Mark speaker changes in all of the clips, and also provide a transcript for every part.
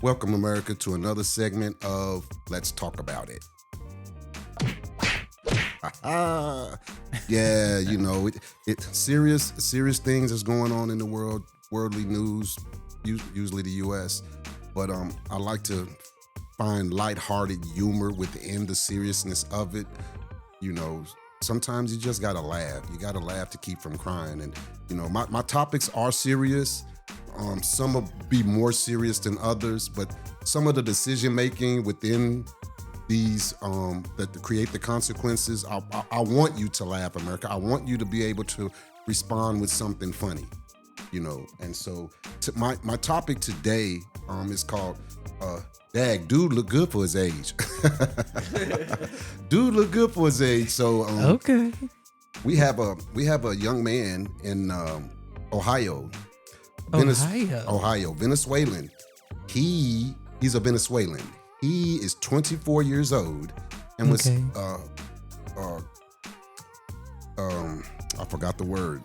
Speaker 1: Welcome, America, to another segment of Let's Talk About It. Yeah, you know, it serious things is going on in the world, worldly news, usually the U.S. But I like to find lighthearted humor within the seriousness of it. You know, sometimes you just gotta laugh. You gotta laugh to keep from crying. And you know, my topics are serious. Some will be more serious than others, but some of the decision making within these that create the consequences, I want you to laugh, America. I want you to be able to respond with something funny, you know. And so my topic today is called Dag, dude look good for his age. Dude look good for his age. So
Speaker 2: okay.
Speaker 1: We have a young man in Ohio. Venezuelan. He's a Venezuelan. He is 24 years old and was I forgot the word.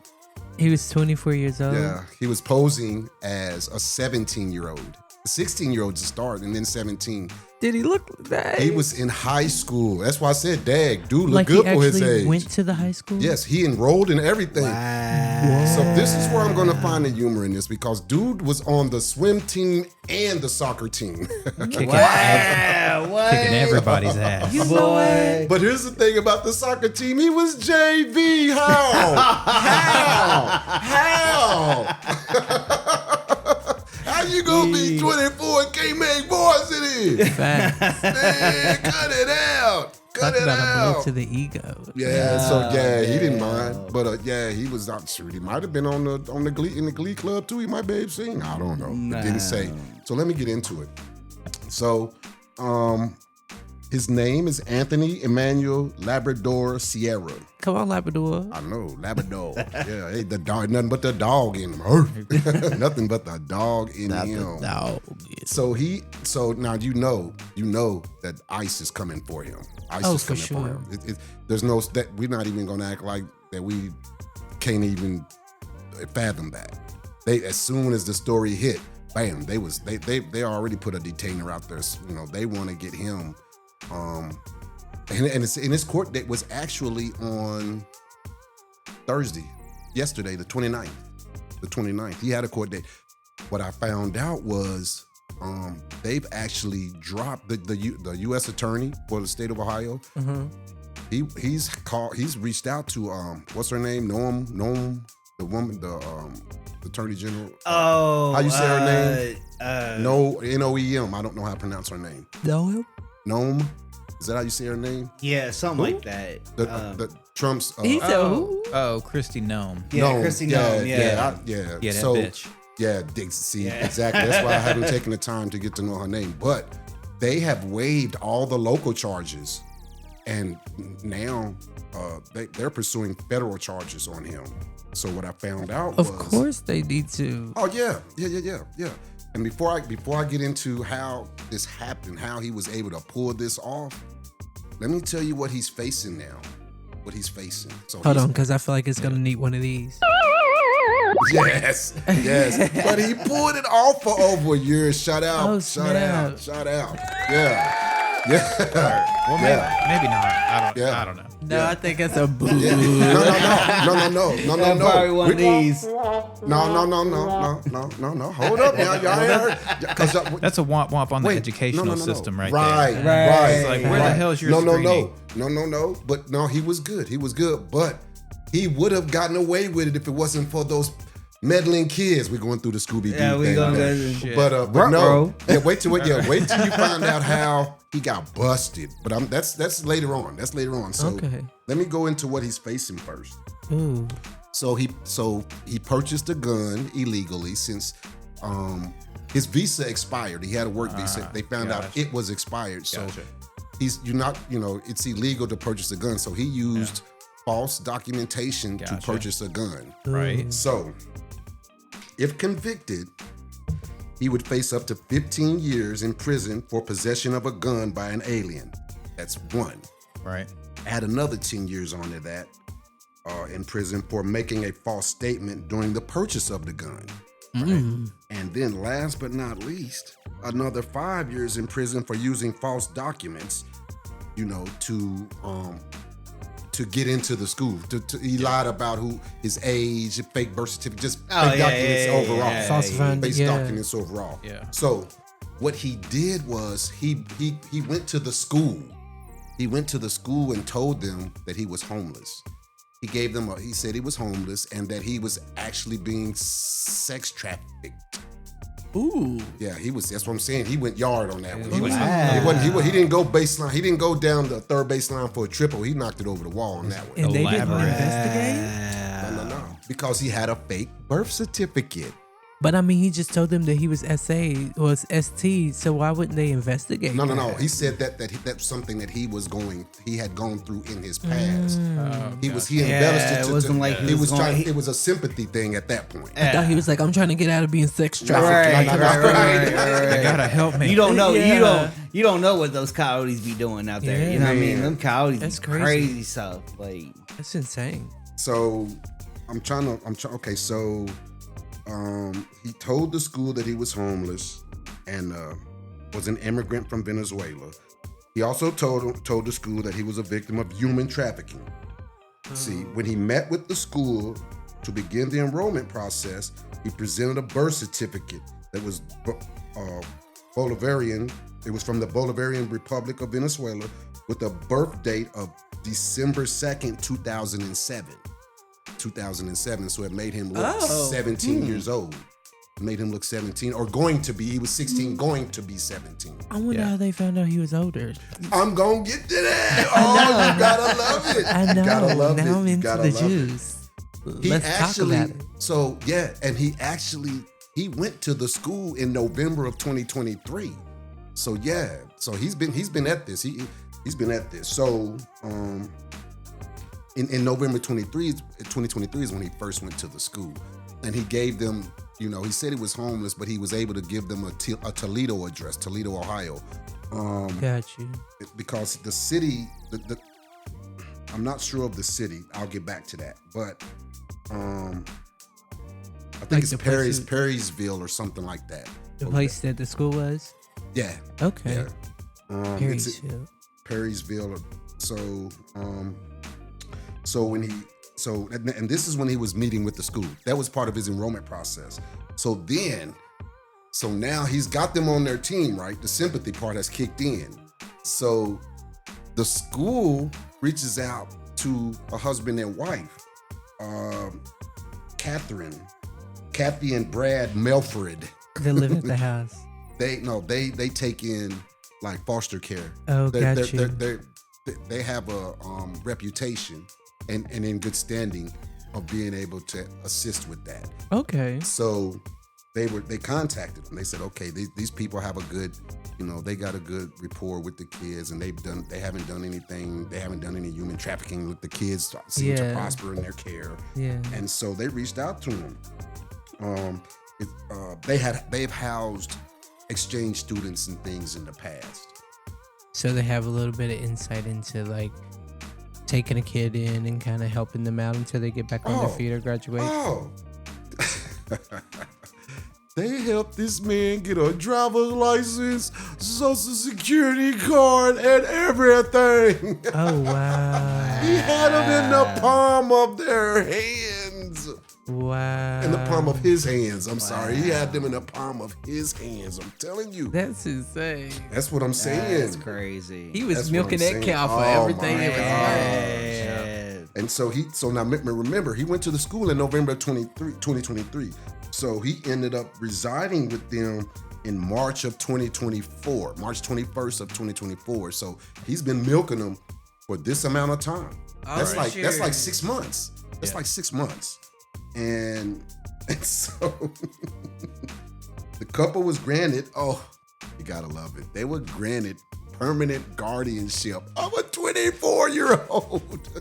Speaker 2: He was 24 years old.
Speaker 1: Yeah, he was posing as a 17-year-old. 16-year-old to start, and then 17.
Speaker 2: Did he look that?
Speaker 1: He was in high school. That's why I said, Dag, dude look
Speaker 2: like
Speaker 1: good
Speaker 2: he
Speaker 1: for his age.
Speaker 2: Went to the high school?
Speaker 1: Yes, he enrolled in everything.
Speaker 3: Wow.
Speaker 1: So this is where I'm going to find the humor in this, because dude was on the swim team and the soccer team.
Speaker 3: Kicking
Speaker 4: everybody's ass.
Speaker 2: You know what?
Speaker 1: But here's the thing about the soccer team. He was JV. How? How you gonna be 24 and can't make boys in it?
Speaker 2: Facts.
Speaker 1: Man, cut it out. Cut
Speaker 2: Talk
Speaker 1: it
Speaker 2: about a blow
Speaker 1: out.
Speaker 2: to the ego.
Speaker 1: Yeah, so he didn't mind, but he was not sure. He might have been on the Glee club too. He might be able to sing. I don't know. It didn't say. So let me get into it. So, his name is Anthony Emmanuel Labrador Sierra.
Speaker 2: Come on, Labrador.
Speaker 1: I know, Labrador. Yeah, hey, the dog, nothing but the dog in him. Nothing but the dog in him.
Speaker 2: Dog.
Speaker 1: So now you know that ICE is coming for him. ICE is
Speaker 2: for
Speaker 1: coming
Speaker 2: sure.
Speaker 1: for him. There's no that we're not even gonna act like that. We can't even fathom that. They, as soon as the story hit, bam, they already put a detainer out there. You know, they want to get him. And his court date was actually on yesterday, the 29th. The 29th. He had a court date. What I found out was they've actually dropped the U.S. attorney for the state of Ohio. Mm-hmm. He's reached out to what's her name? Noam, the woman, the attorney general. How you say her name? Noem. I don't know how to pronounce her name.
Speaker 2: Know him?
Speaker 1: Noam. Is that how you say her name?
Speaker 3: Yeah, something like that.
Speaker 1: The Trump's.
Speaker 2: He's who?
Speaker 4: Christy Nome.
Speaker 3: Yeah,
Speaker 1: Noam.
Speaker 3: Christy Noam.
Speaker 1: Yeah,
Speaker 4: that
Speaker 1: so,
Speaker 4: bitch.
Speaker 1: Yeah, exactly. That's why I haven't taken the time to get to know her name. But they have waived all the local charges, and now they're pursuing federal charges on him. So what I found out was,
Speaker 2: of course they need to.
Speaker 1: Oh yeah. And before I get into how this happened, how he was able to pull this off, let me tell you what he's facing now. What he's facing. So
Speaker 2: Hold on, because I feel like it's gonna need one of these.
Speaker 1: Yes. But he pulled it off for over a year. Shout out.
Speaker 2: Oh,
Speaker 1: Shout out. Yeah.
Speaker 4: Well, maybe not. I don't know.
Speaker 2: No, I think it's a boo.
Speaker 1: Yeah. No.
Speaker 3: Probably one of these.
Speaker 1: No. Hold up now. Y'all ain't heard.
Speaker 4: That's a womp on the educational system right
Speaker 1: Right.
Speaker 4: there. It's like, where the hell's your screening?
Speaker 1: No. But no, he was good. But he would have gotten away with it if it wasn't for those meddling kids. We're going through the Scooby-Doo thing. But no. Yeah, wait till you find out how he got busted. But that's later on. So let me go into what he's facing first.
Speaker 2: Ooh.
Speaker 1: So he purchased a gun illegally since his visa expired. He had a work visa. They found out it was expired. So it's illegal to purchase a gun. So he used false documentation to purchase a gun.
Speaker 4: Right.
Speaker 1: So if convicted, he would face up to 15 years in prison for possession of a gun by an alien. That's one.
Speaker 4: Right.
Speaker 1: Add another 10 years onto that in prison for making a false statement during the purchase of the gun. Right? And then last but not least, another 5 years in prison for using false documents, to get into the school. He lied about his age, fake birth certificate, just fake documents overall.
Speaker 2: Falsifying,
Speaker 1: Fake
Speaker 2: yeah.
Speaker 1: documents overall.
Speaker 4: Yeah.
Speaker 1: So what he did was he went to the school. He went to the school and told them that he was homeless. He gave them he said he was homeless and that he was actually being sex trafficked.
Speaker 2: Ooh.
Speaker 1: Yeah, that's what I'm saying. He went yard on that one. He
Speaker 3: Wow.
Speaker 1: didn't go baseline. He didn't go down the third baseline for a triple. He knocked it over the wall on that one.
Speaker 2: And they didn't
Speaker 4: Elaborate.
Speaker 2: investigate?
Speaker 1: No. Because he had a fake birth certificate.
Speaker 2: But I mean, he just told them that he was SA or ST, so why wouldn't they investigate?
Speaker 1: No.
Speaker 2: that?
Speaker 1: He said that's something that he had gone through in his past. He embellished it.
Speaker 3: It wasn't like he was going-
Speaker 1: it was a sympathy thing at that point.
Speaker 2: I thought he was like, I'm trying to get out of being sex trafficked.
Speaker 3: Right.
Speaker 4: They gotta help me.
Speaker 3: You don't know.
Speaker 2: Yeah.
Speaker 3: You don't know what those coyotes be doing out there. You know what I mean?
Speaker 1: Yeah.
Speaker 3: Them coyotes
Speaker 2: That's
Speaker 3: be
Speaker 2: crazy.
Speaker 3: crazy stuff. Like,
Speaker 2: That's insane.
Speaker 1: So okay, so he told the school that he was homeless and was an immigrant from Venezuela. He also told the school that he was a victim of human trafficking. See, when he met with the school to begin the enrollment process, he presented a birth certificate that was Bolivarian. It was from the Bolivarian Republic of Venezuela with a birth date of December 2nd, 2007. 2007, so it made him look 17 years old. It made him look 17, or going to be. He was 16, going to be 17.
Speaker 2: I wonder
Speaker 4: Yeah.
Speaker 2: how they found out he was older.
Speaker 1: I'm gonna get to that. Oh, you gotta love it.
Speaker 2: I know.
Speaker 1: You gotta love
Speaker 2: now
Speaker 1: it.
Speaker 2: I'm
Speaker 1: You
Speaker 2: into
Speaker 1: gotta
Speaker 2: the
Speaker 1: love it.
Speaker 2: juice.
Speaker 1: He
Speaker 2: Let's
Speaker 1: actually,
Speaker 2: talk about it.
Speaker 1: so yeah, and he went to the school in November of 2023. So yeah, so he's been at this. He's been at this. So in November 2023 is when he first went to the school, and he gave them, he said he was homeless, but he was able to give them a Toledo address, Toledo, Ohio.
Speaker 2: Got you.
Speaker 1: Because the city, I'm not sure of the city. I'll get back to that, but I think
Speaker 2: Like
Speaker 1: it's
Speaker 2: the place
Speaker 1: Perrysville or something like that.
Speaker 2: The place that the school was?
Speaker 1: Yeah.
Speaker 2: Okay.
Speaker 1: Yeah. It's
Speaker 2: Perrysville.
Speaker 1: Perrysville. And this is when he was meeting with the school. That was part of his enrollment process. So now he's got them on their team, right? The sympathy part has kicked in. So the school reaches out to a husband and wife, Kathy and Brad Melford.
Speaker 2: They live at the house.
Speaker 1: They take in like foster care.
Speaker 2: Oh, got you.
Speaker 1: They have a reputation and in good standing of being able to assist with that.
Speaker 2: Okay.
Speaker 1: So they contacted them. They said, okay, these people have a good, they got a good rapport with the kids, and they haven't done anything. They haven't done any human trafficking with the kids. Seem to prosper in their care.
Speaker 2: Yeah.
Speaker 1: And so they reached out to them. They've housed exchange students and things in the past.
Speaker 2: So they have a little bit of insight into like taking a kid in and kind of helping them out until they get back on their feet or graduate.
Speaker 1: Oh. They helped this man get a driver's license, social security card, and everything.
Speaker 2: Oh, wow.
Speaker 1: He had them in the palm of their hands.
Speaker 2: Wow.
Speaker 1: In the palm of his hands. I'm sorry. He had them in the palm of his hands. I'm telling you.
Speaker 2: That's insane.
Speaker 1: That's what I'm saying.
Speaker 3: that's crazy.
Speaker 2: He was
Speaker 1: That's what
Speaker 2: milking
Speaker 1: I'm
Speaker 2: that
Speaker 1: saying.
Speaker 2: cow for
Speaker 1: Oh,
Speaker 2: everything
Speaker 1: my
Speaker 2: it was
Speaker 3: Yeah.
Speaker 2: worth.
Speaker 1: And so now remember, he went to the school in November 2023. So he ended up residing with them in March of 2024, March 21st of 2024. So he's been milking them for this amount of time. That's like 6 months. That's like 6 months. And so the couple was granted, you gotta love it. They were granted permanent guardianship of a 24-year-old.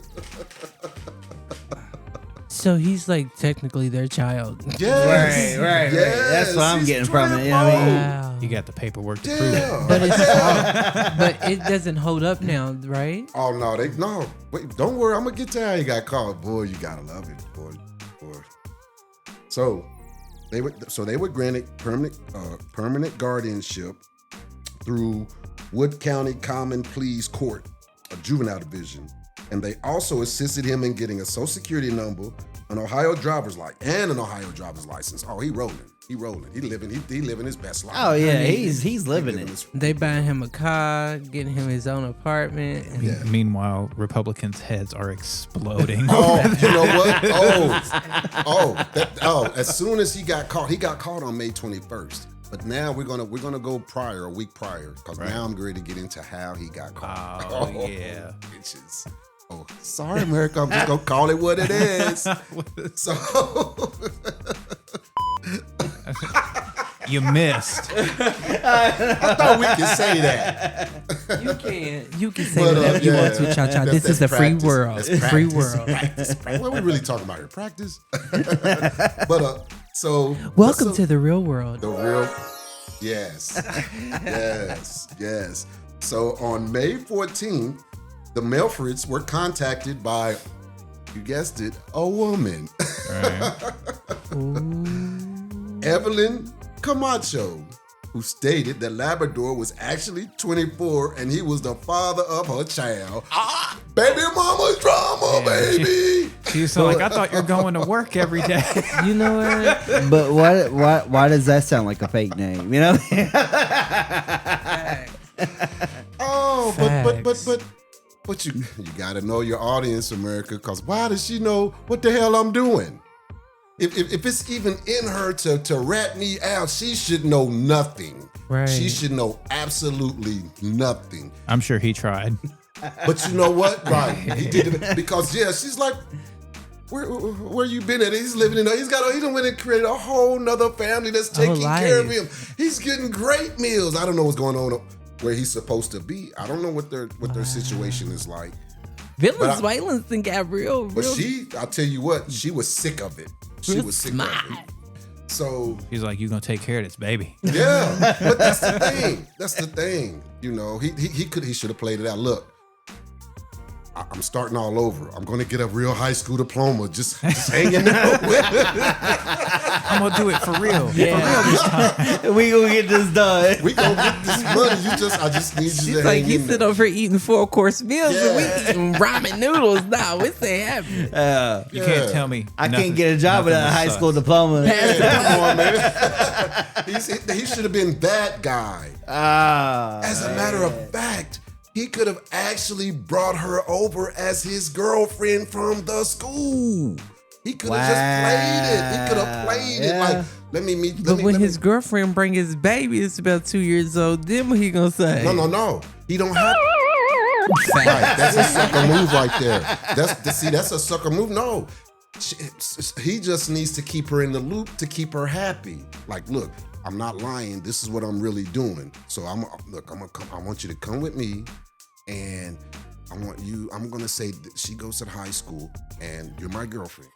Speaker 2: So he's like technically their child.
Speaker 1: Yes.
Speaker 3: Right.
Speaker 1: Yes.
Speaker 3: That's what I'm
Speaker 1: He's
Speaker 3: getting from it. You know what I mean?
Speaker 2: Wow.
Speaker 4: You got the paperwork to prove it.
Speaker 1: Damn.
Speaker 2: But but it doesn't hold up now, right?
Speaker 1: Oh no, wait, don't worry. I'm gonna get to how you got caught. Boy, you gotta love it, boy. So They were granted permanent guardianship through Wood County Common Pleas Court, a juvenile division, and they also assisted him in getting a Social Security number, an Ohio driver's license. Oh, he rolling. He living his best life.
Speaker 3: Oh yeah, he's living it.
Speaker 2: They buying him a car, getting him his own apartment.
Speaker 1: Yeah.
Speaker 4: Meanwhile, Republicans' heads are exploding.
Speaker 1: Oh, you know what? As soon as he got caught on May 21st. But now we're gonna go a week prior, because now I'm ready to get into how he got caught.
Speaker 4: Oh, yeah.
Speaker 1: Bitches. Oh, sorry, America. I'm just gonna call it what it is. So
Speaker 4: You missed.
Speaker 1: I thought we could say that.
Speaker 2: You can say whatever you want to, Cha-Cha. This is a free world.
Speaker 1: That's
Speaker 2: Free world.
Speaker 1: Practice. What are we really talking about here? Practice? But
Speaker 2: Welcome to the real world.
Speaker 1: the real, yes. So on May 14th, the Melfords were contacted by, you guessed it, a woman. Evelyn Camacho, who stated that Labrador was actually 24 and he was the father of her child. Baby mama drama, baby.
Speaker 4: She was like, I thought you're going to work every day.
Speaker 2: You know what?
Speaker 3: But why does that sound like a fake name? You know?
Speaker 1: Oh, but you gotta know your audience, America, because why does she know what the hell I'm doing? If it's even in her to rat me out, she should know nothing.
Speaker 2: Right.
Speaker 1: She should know absolutely nothing.
Speaker 4: I'm sure he tried.
Speaker 1: But you know what? Right. He did it because she's like, where you been at? He's living he done went and created a whole nother family that's taking care of him. He's getting great meals. I don't know what's going on where he's supposed to be. I don't know what their situation is like.
Speaker 2: Venezuelans think got real.
Speaker 1: But I'll tell you what, she was sick of it. She was sick of it. So
Speaker 4: He's like, you gonna take care of this baby.
Speaker 1: yeah, but that's the thing. That's the thing. You know, he should have played it out. Look, I'm starting all over. I'm gonna get a real high school diploma. Just hanging out with
Speaker 4: I'm gonna do it for real.
Speaker 2: Yeah.
Speaker 3: We gonna get this done.
Speaker 1: We gonna get this money. I just need you
Speaker 2: She's
Speaker 1: to
Speaker 2: like,
Speaker 1: hang
Speaker 2: you
Speaker 1: in
Speaker 2: sit
Speaker 1: there.
Speaker 2: over eating 4-course meals and we
Speaker 1: Yeah.
Speaker 2: eating ramen noodles now. It's a happy.
Speaker 4: You can't tell me.
Speaker 3: I
Speaker 4: nothing-
Speaker 3: can't get a job
Speaker 4: nothing
Speaker 3: without a
Speaker 4: was
Speaker 3: high
Speaker 4: sus.
Speaker 3: school diploma.
Speaker 1: Come on, man. He should have been that guy. As a matter of fact, he could have actually brought her over as his girlfriend from the school. He could have just played it. He could have played it like, let me meet.
Speaker 2: But when his girlfriend bring his baby, it's about 2 years old. Then what he gonna say?
Speaker 1: No. He don't have. Right, that's a sucker move right there. That's a sucker move. No, he just needs to keep her in the loop to keep her happy. Like, look, I'm not lying. This is what I'm really doing. So I want you to come with me, and I'm gonna say that she goes to high school, and you're my girlfriend.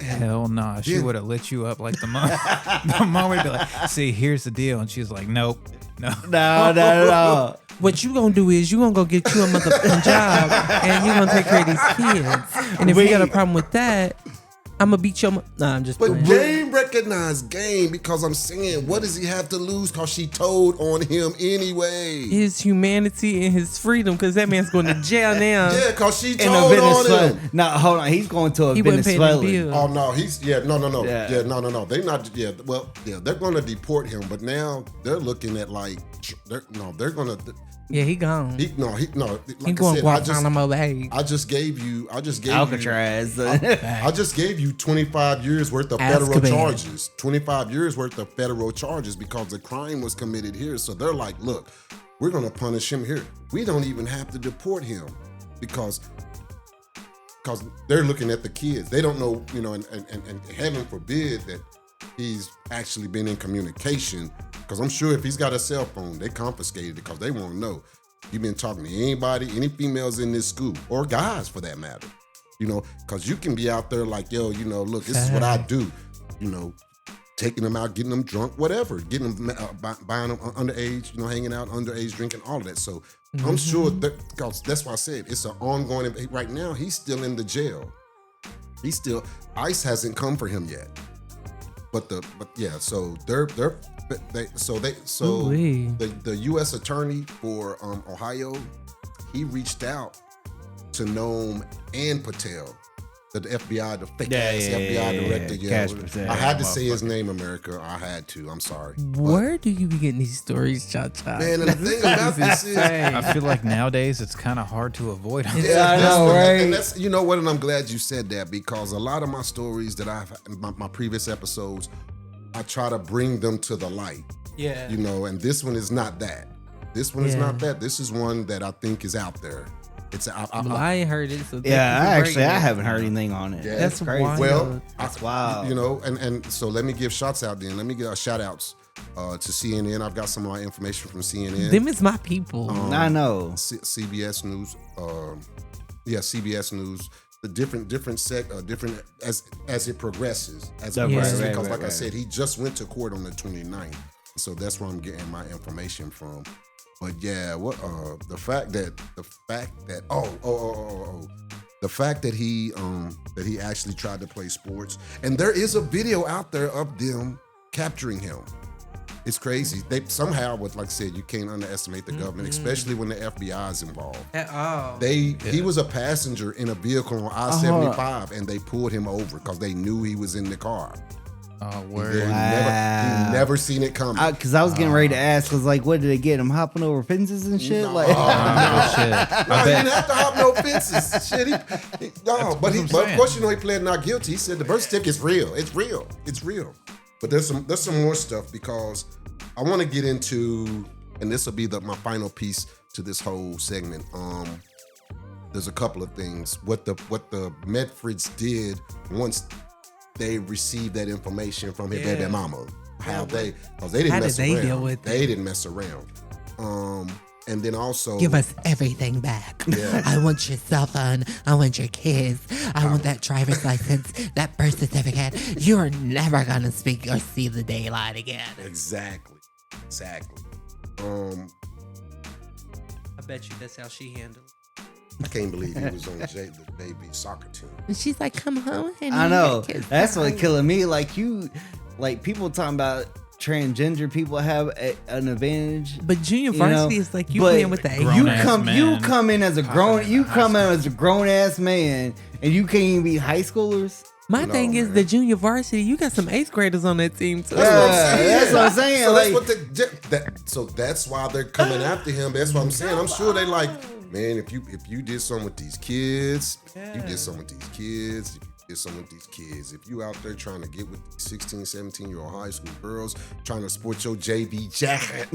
Speaker 4: Hell nah. She would have lit you up like the mom. The mom would be like, see, here's the deal. And she's like, nope.
Speaker 3: No.
Speaker 2: What you gonna do is you gonna go get you a motherfucking job and you gonna take care of these kids. And if you got a problem with that, I'm gonna beat your. Nah, I'm just.
Speaker 1: But
Speaker 2: playing.
Speaker 1: game recognized game, because I'm saying, what does he have to lose? Because she told on him anyway.
Speaker 2: His humanity and his freedom, because that man's going to jail now.
Speaker 1: Yeah, because she
Speaker 3: In a
Speaker 1: told on
Speaker 3: Venezuela.
Speaker 1: him.
Speaker 3: No, hold on. He's going to a
Speaker 2: He wasn't paying
Speaker 3: Venezuela.
Speaker 2: the bill.
Speaker 1: Oh no, he's no.
Speaker 3: Yeah.
Speaker 1: No. They not. Yeah, well, they're going to deport him, but now they're looking at like, they're going to.
Speaker 2: Yeah, he gone.
Speaker 1: He Like
Speaker 2: He
Speaker 1: I
Speaker 2: going
Speaker 1: said,
Speaker 2: Guantanamo Bay.
Speaker 1: I just gave you
Speaker 3: Alcatraz.
Speaker 1: I just gave you 25 years worth of federal
Speaker 2: Azkaban.
Speaker 1: charges. 25 years worth of federal charges because the crime was committed here. So they're like, look, we're going to punish him here. We don't even have to deport him because they're looking at the kids. They don't know, and heaven forbid that he's actually been in communication, because I'm sure if he's got a cell phone, they confiscated it because they want to know. You've been talking to anybody, any females in this school, or guys for that matter, because you can be out there like, yo, look, this is what I do, taking them out, getting them drunk, whatever, getting them, buying them underage, hanging out underage, drinking, all of that. So I'm sure because that's why I said it's an ongoing, right now, he's still in the jail. ICE hasn't come for him yet. So
Speaker 2: Ooh-wee.
Speaker 1: the U.S. attorney for Ohio, he reached out to Noam and Patel, the FBI, the fake ass FBI director.
Speaker 3: Cash Patel.
Speaker 1: I had to say his name, America. I had to. I'm sorry.
Speaker 2: Where do you be getting these stories, Cha-Cha?
Speaker 1: Man, and the thing about this is,
Speaker 4: I feel like nowadays it's kind of hard to avoid them.
Speaker 3: Yeah, I know, right?
Speaker 1: And that's, you know what? And I'm glad you said that, because a lot of my stories that my previous episodes, I try to bring them to the light.
Speaker 2: Yeah.
Speaker 1: You know, and this one is not that. This one is not that. This is one that I think is out there. It's
Speaker 2: I ain't heard it. So
Speaker 3: I haven't heard anything on it.
Speaker 1: Yeah.
Speaker 2: That's
Speaker 3: crazy.
Speaker 2: wild.
Speaker 1: Well,
Speaker 3: That's wild.
Speaker 1: You know, and so let me give shots out then. Let me give shout outs to CNN. I've got some of my information from CNN.
Speaker 2: Them is my people.
Speaker 3: I know.
Speaker 1: CBS News. CBS News. The different as it progresses. Because like I said, he just went to court on the 29th. So that's where I'm getting my information from. But yeah, the fact that he actually tried to play sports, and there is a video out there of them capturing him. It's crazy. They somehow, like I said, you can't underestimate the government, especially when the FBI is involved.
Speaker 2: At all.
Speaker 1: He was a passenger in a vehicle on I-75, and they pulled him over because they knew he was in the car.
Speaker 4: Oh, word.
Speaker 1: He never seen it coming.
Speaker 3: Because I was getting ready to ask, was like, what did they get him hopping over fences and shit?
Speaker 1: No.
Speaker 3: Like,
Speaker 4: Shit.
Speaker 1: No, he didn't have to hop no fences. Shit, but of course, you know, he pled not guilty. He said the birth certificate is real. It's real. It's real. But there's some more stuff, because I want to get into, and this will be my final piece to this whole segment. There's a couple of things. What the Medfords did once they received that information from his baby mama. Because they didn't mess around.
Speaker 2: Deal with
Speaker 1: they didn't mess around. And then also
Speaker 2: give us everything back.
Speaker 1: Yeah.
Speaker 2: I want your cell phone. I want your kids. I want that driver's license, that birth certificate. You're never gonna speak or see the daylight again.
Speaker 1: Exactly.
Speaker 2: I bet you that's how she handled it.
Speaker 1: I can't believe he was on the baby soccer team.
Speaker 2: And she's like, come home, honey.
Speaker 3: I know.
Speaker 2: Kids
Speaker 3: That's
Speaker 2: time."
Speaker 3: what killing me. Like people talking about transgender people have an advantage.
Speaker 2: But junior varsity is like you
Speaker 3: but
Speaker 2: playing with the
Speaker 3: you
Speaker 2: A.
Speaker 3: come in as a grown ass man, and you can't even beat high schoolers.
Speaker 2: My thing is the junior varsity, you got some 8th graders on that team too.
Speaker 3: That's what I'm saying.
Speaker 1: So
Speaker 3: Like,
Speaker 1: so that's why they're coming after him. That's what I'm saying. I'm sure they like, man, if you did something with these kids, you did something with these kids, if you did something with these kids, if you out there trying to get with 16, 17-year-old high school girls, trying to sport your JV jacket.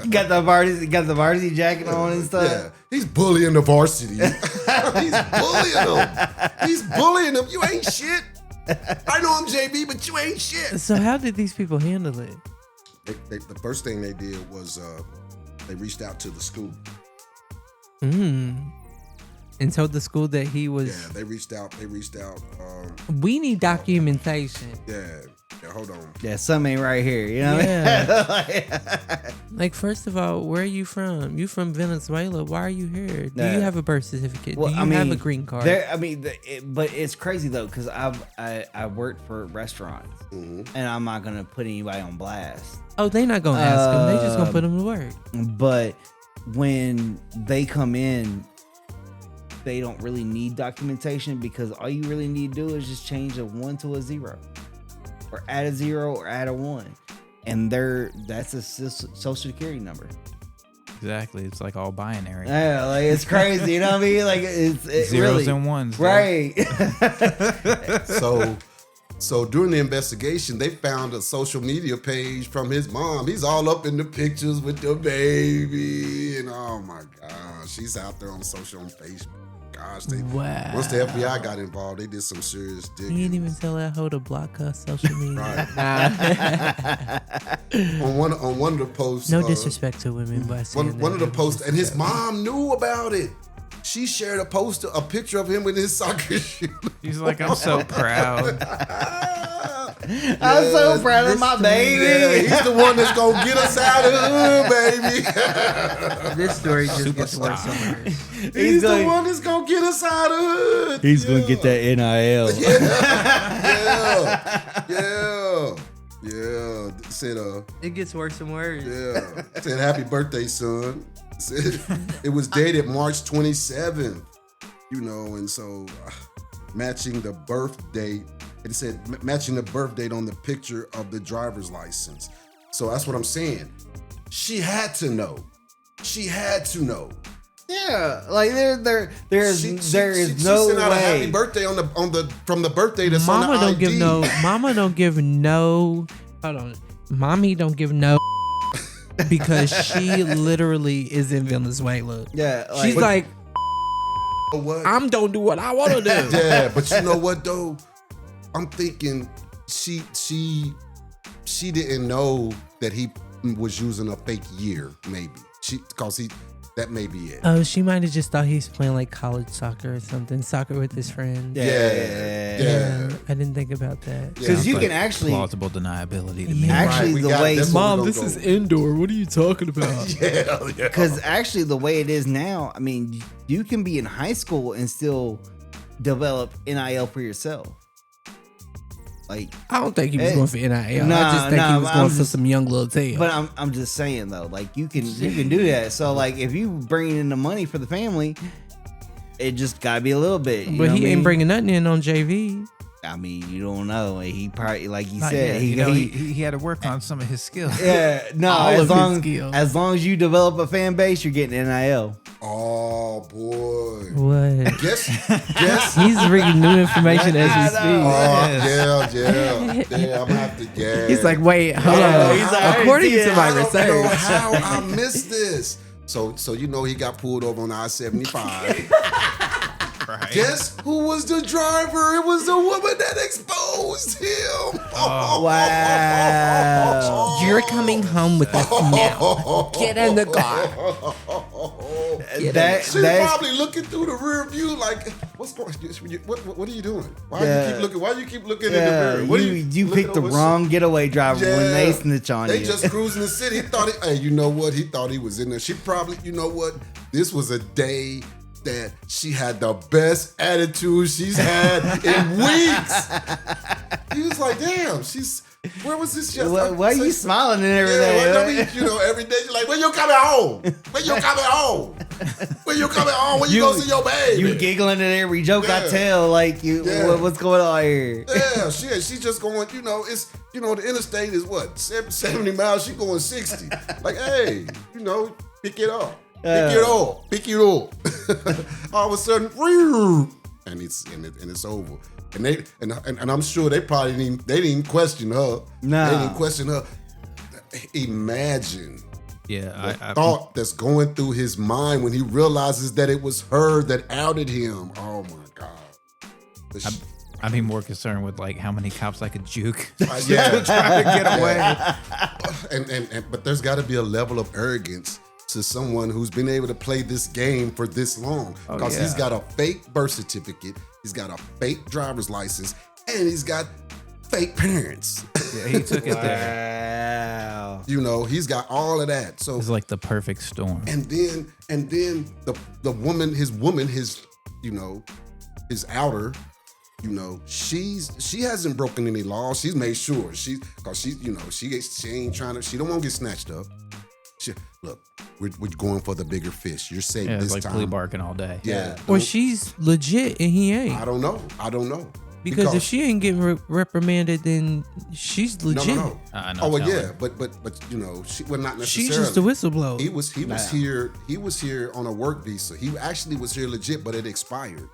Speaker 3: got the varsity jacket on and stuff.
Speaker 1: Yeah, he's bullying the varsity. He's bullying them. You ain't shit. I know I'm JV, but you ain't shit.
Speaker 2: So how did these people handle it?
Speaker 1: The first thing they did was they reached out to the school.
Speaker 2: And told the school that he was.
Speaker 1: Yeah, they reached out.
Speaker 2: We need documentation.
Speaker 1: Yeah, hold on.
Speaker 3: Yeah, something ain't right here. You know what I mean?
Speaker 2: Like, first of all, where are you from? You from Venezuela? Why are you here? Do you have a birth certificate?
Speaker 3: Well,
Speaker 2: Do you have a green card?
Speaker 3: But it's crazy though, because I worked for restaurants, and I'm not gonna put anybody on blast.
Speaker 2: Oh, they not gonna ask them. They just gonna put them to work.
Speaker 3: But when they come in, they don't really need documentation, because all you really need to do is just change a 1 to a 0, or add a 0 or add a 1, and that's a social security number.
Speaker 4: Exactly. It's like all binary.
Speaker 3: Yeah, like it's crazy. You know what I mean? Like it's
Speaker 4: Zeros
Speaker 3: really,
Speaker 4: and ones.
Speaker 3: right?
Speaker 1: So during the investigation, they found a social media page from his mom. He's all up in the pictures with the baby, and oh my gosh, she's out there on Facebook. Gosh, once the FBI got involved, they did some serious digging.
Speaker 2: You didn't even tell that hoe to block her social media.
Speaker 1: on one of the posts.
Speaker 2: No disrespect to women, but
Speaker 1: one of the posts, and his mom knew about it. She shared a picture of him with his soccer shoes.
Speaker 4: He's like, I'm so proud.
Speaker 3: I'm so proud of my
Speaker 1: Yeah,
Speaker 3: baby.
Speaker 1: he's the one that's gonna get us out of the hood, baby.
Speaker 2: This story just gets worse and worse.
Speaker 1: He's the one that's gonna get us out of the hood.
Speaker 3: He's gonna get that NIL.
Speaker 1: Yeah. Said
Speaker 2: It gets worse and worse.
Speaker 1: yeah. Said happy birthday, son. Said it was dated March 27th. And so matching the birth date. It said matching the birth date on the picture of the driver's license. So that's what I'm saying. She had to know.
Speaker 3: Yeah, like there is
Speaker 1: She
Speaker 3: no
Speaker 1: sent out a happy
Speaker 3: way.
Speaker 1: birthday from the birthday that's on
Speaker 2: Mama
Speaker 1: the
Speaker 2: don't
Speaker 1: ID.
Speaker 2: give no. Mama don't give no. Hold on. Mommy don't give no. Because she literally is in Venezuela.
Speaker 3: Yeah,
Speaker 2: She's like,
Speaker 1: What?
Speaker 2: I'm don't do what I want to do.
Speaker 1: Yeah, but you know what though? I'm thinking she didn't know that he was using a fake year, maybe. That may be it.
Speaker 2: Oh, she might have just thought he's playing like college soccer or something. Soccer with his friends.
Speaker 1: Yeah.
Speaker 2: I didn't think about that.
Speaker 3: Because you
Speaker 4: Like
Speaker 3: can actually,
Speaker 4: plausible deniability to me.
Speaker 2: Yeah.
Speaker 3: actually
Speaker 1: Right, we
Speaker 3: the
Speaker 1: got-
Speaker 3: way,
Speaker 1: that's what we gonna go.
Speaker 2: indoor. What are you talking about?
Speaker 1: Yeah.
Speaker 3: because actually the way it is now, I mean, you can be in high school and still develop NIL for yourself. Like,
Speaker 2: I don't think he was
Speaker 3: Hey,
Speaker 2: going for NIL. I
Speaker 3: nah,
Speaker 2: just think
Speaker 3: nah,
Speaker 2: he was
Speaker 3: I'm
Speaker 2: going for
Speaker 3: just-
Speaker 2: some young little tail.
Speaker 3: but I'm just saying though, like you can do that. So like if you bring in the money for the family, it just gotta be a little bit. You
Speaker 2: But
Speaker 3: know
Speaker 2: he
Speaker 3: what I
Speaker 2: ain't
Speaker 3: mean?
Speaker 2: bringing nothing in on JV.
Speaker 3: I mean, you don't know. He probably, like he
Speaker 4: Not
Speaker 3: said,
Speaker 4: yet.
Speaker 3: he,
Speaker 4: You know,
Speaker 3: he
Speaker 4: he had to work on some of his skills.
Speaker 3: yeah, no.
Speaker 2: All of his skills.
Speaker 3: As long as you develop a fan base, you're getting NIL.
Speaker 1: Oh boy.
Speaker 2: What?
Speaker 1: Guess.
Speaker 2: He's bringing new information as we speak.
Speaker 1: Yeah. I'm gonna have to guess.
Speaker 2: He's like, wait, hold
Speaker 1: Yeah.
Speaker 2: on.
Speaker 1: He's
Speaker 3: like,
Speaker 2: According
Speaker 3: I
Speaker 2: to my
Speaker 1: I don't know
Speaker 2: research,
Speaker 1: how I missed this. So he got pulled over on I-75.
Speaker 4: Right.
Speaker 1: Guess who was the driver? It was the woman that exposed him.
Speaker 3: Wow.
Speaker 2: you're coming home with us now. Get in the car.
Speaker 1: She's probably looking through the rear view like, what's going? What are you doing? Why do you keep looking? Why do you keep looking in the mirror? What are
Speaker 3: you
Speaker 1: looking
Speaker 3: picked the
Speaker 1: over?
Speaker 3: wrong getaway driver when they snitch on
Speaker 1: They
Speaker 3: you.
Speaker 1: just cruising the city. He thought, hey, you know what? He thought he was in there. She probably, you know what? This was a day that she had the best attitude she's had in weeks. He was like, damn, where was this?
Speaker 3: Why are you smiling and everything?
Speaker 1: Every day you're like, when you coming home? When you coming home? When you coming home? When you gonna see your baby?
Speaker 3: You giggling at every joke I tell, like what's going on here?
Speaker 1: Yeah, she's just going, it's, the interstate is what, 70 miles, she going 60. Like, hey, pick it up. Pick it up. All of a sudden, and it's over. And I'm sure they probably didn't even question her.
Speaker 3: Nah.
Speaker 1: They didn't question her. Imagine
Speaker 4: Yeah,
Speaker 1: the thought that's going through his mind when he realizes that it was her that outed him. Oh my God.
Speaker 4: I'd be more concerned with like how many cops I could juke
Speaker 1: Yeah.
Speaker 4: trying to get away.
Speaker 1: But there's got to be a level of arrogance to someone who's been able to play this game for this long, because he's got a fake birth certificate, he's got a fake driver's license, and he's got fake parents.
Speaker 4: Yeah, he took it there.
Speaker 3: Wow.
Speaker 1: He's got all of that. So
Speaker 4: It's like the perfect storm.
Speaker 1: and then the woman, his outer, she hasn't broken any laws. She's made sure she ain't trying to. She don't want to get snatched up. Look, we're going for the bigger fish. You're safe
Speaker 4: Yeah,
Speaker 1: this
Speaker 4: it's like
Speaker 1: time.
Speaker 4: flea barking all day.
Speaker 1: Yeah.
Speaker 2: Or she's legit and he ain't.
Speaker 1: I don't know.
Speaker 2: Because if she ain't getting reprimanded, then she's legit.
Speaker 1: No.
Speaker 4: I know.
Speaker 1: Oh well,
Speaker 4: tell
Speaker 1: yeah,
Speaker 4: her.
Speaker 1: but she well not necessarily.
Speaker 2: She's just a whistleblower.
Speaker 1: He was here. He was here on a work visa. He actually was here legit, but it expired.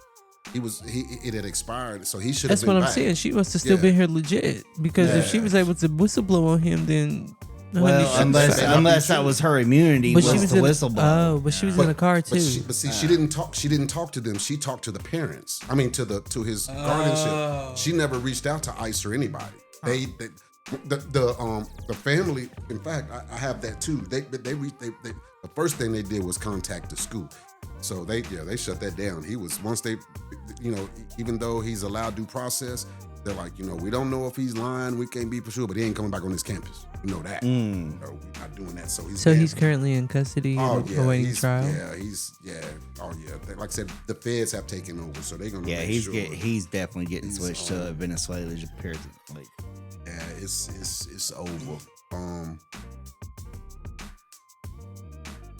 Speaker 1: It had expired, so he should have
Speaker 2: That's
Speaker 1: been
Speaker 2: what I'm
Speaker 1: back.
Speaker 2: saying. She must have still
Speaker 1: Yeah.
Speaker 2: been here legit. Because if she was able to whistleblow on him, then
Speaker 3: Well, unless that was her immunity,
Speaker 2: but
Speaker 3: was
Speaker 2: she was
Speaker 3: to
Speaker 2: in
Speaker 3: whistleblow.
Speaker 2: Oh, but she was in a car too.
Speaker 1: But she didn't talk. She didn't talk to them. She talked to the parents. I mean, to his guardianship. She never reached out to ICE or anybody. The family. In fact, I have that too. The first thing they did was contact the school. So they shut that down. He was, once they, even though he's allowed due process, they're like, we don't know if he's lying. We can't be for sure, but he ain't coming back on this campus. You know that. We're not doing that. So
Speaker 2: he's currently in custody awaiting trial.
Speaker 1: Oh yeah. Like I said, the feds have taken over, so they're gonna.
Speaker 3: Yeah,
Speaker 1: make sure
Speaker 3: he's definitely getting switched to Venezuelan prison. Like,
Speaker 1: yeah, it's over.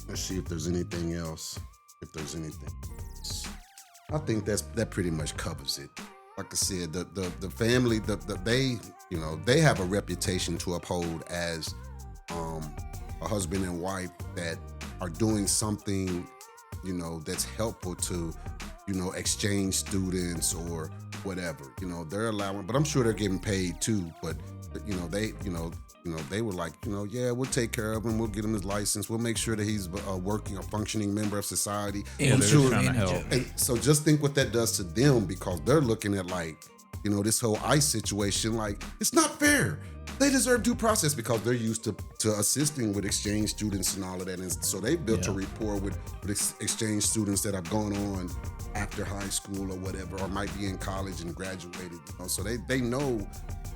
Speaker 1: Let's see if there's anything else. I think that pretty much covers it. Like I said, the family, they have a reputation to uphold as a husband and wife that are doing something, that's helpful to, exchange students or whatever. They're allowing, but I'm sure they're getting paid too. But they were like, yeah, we'll take care of him. We'll get him his license. We'll make sure that he's a functioning member of society.
Speaker 4: Yeah,
Speaker 1: I'm sure.
Speaker 4: trying to help.
Speaker 1: And so just think what that does to them, because they're looking at this whole ICE situation, like, it's not fair. They deserve due process because they're used to assisting with exchange students and all of that. And so they built a rapport with exchange students that have gone on after high school or whatever, or might be in college and graduated. So they know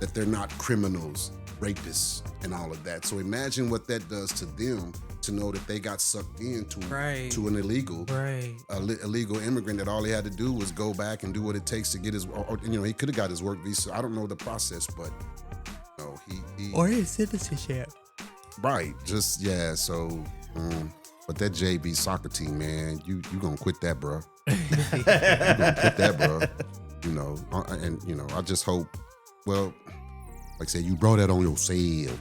Speaker 1: that they're not criminals, rapists, and all of that. So imagine what that does to them to know that they got sucked into to an illegal immigrant, that all he had to do was go back and do what it takes to get his, he could have got his work visa. I don't know the process, but he
Speaker 2: or his citizenship.
Speaker 1: Right. Just, yeah. So, but that JV soccer team, man, you gonna quit that, bro. You gonna quit that, bro. And I just hope, well, like I said, you brought that on yourself,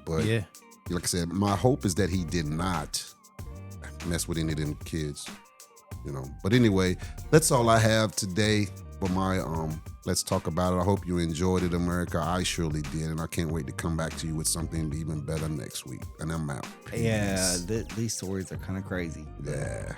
Speaker 1: but
Speaker 4: yeah.
Speaker 1: Like I said, my hope is that he did not mess with any of them kids, But anyway, that's all I have today for my Let's Talk About It. I hope you enjoyed it, America. I surely did, and I can't wait to come back to you with something even better next week. And I'm out. Peace.
Speaker 3: Yeah, these stories are kind of crazy.
Speaker 1: Yeah.